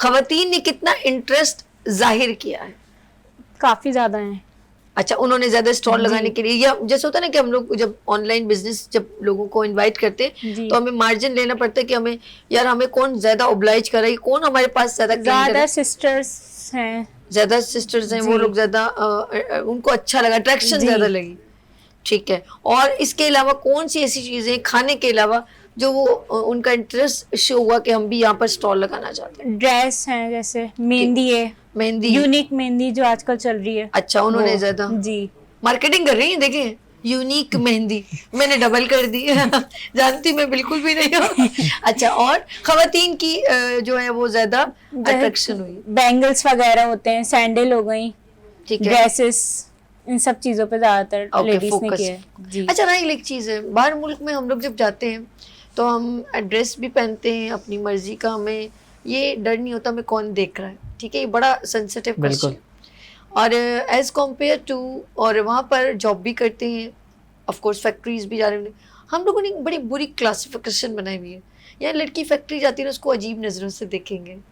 خواتین نے کتنا انٹرسٹ ظاہر کیا ہے؟ کافی زیادہ ہیں. اچھا انہوں نے زیادہ اسٹال لگانے کے لیے، یا جیسے ہوتا ہے نا کہ ہم لوگ جب آن لائن بزنس جب لوگوں کو انوائٹ کرتے ہیں تو ہمیں مارجن لینا پڑتا ہے کہ ہمیں یار ہمیں کون زیادہ اوبلائج کر رہا ہے، کون ہمارے پاس زیادہ سسٹرز ہیں، زیادہ سسٹرز ہیں، وہ لوگ زیادہ ان کو اچھا لگا، اٹریکشن زیادہ لگی. ٹھیک ہے. اور اس کے علاوہ کون سی ایسی چیزیں کھانے کے علاوہ جو وہ ان کا انٹرسٹ شو ہوا کہ ہم بھی یہاں پر اسٹال لگانا چاہتے ہیں؟ ڈریس ہیں، جیسے مہندی ہے، مہندی، یونیک مہندی جو آج کل چل رہی ہے. اچھا انہوں نے زیادہ جی مارکیٹنگ کر رہی ہیں. دیکھیں یونیک مہندی میں نے ڈبل کر دی، جانتی میں بالکل بھی نہیں ہوں. اچھا اور خواتین کی جو ہے وہ زیادہ اٹریکشن ہوئی. بینگلس وغیرہ ہوتے ہیں، سینڈل ہو گئی، ڈریسز، ان سب چیزوں پہ زیادہ تر لیڈیز نے کیا ہے. جی اچھا رائل ایک چیز ہے، باہر ملک میں ہم لوگ جب جاتے ہیں تو ہم ڈریس بھی پہنتے ہیں اپنی مرضی کا، ہمیں یہ ڈر نہیں ہوتا ہمیں کون دیکھ رہا ہے. ٹھیک ہے، یہ بڑا سینسیٹیو کوسچن ہے. اور ایز کمپیئر ٹو، اور وہاں پر جاب بھی کرتے ہیں، آف کورس فیکٹریز بھی جا رہے ہیں. ہم لوگوں نے بڑی بری کلاسیفیکیشن بنائی ہوئی ہے، یا لڑکی فیکٹری جاتی ہے نا اس کو عجیب نظروں سے دیکھیں گے،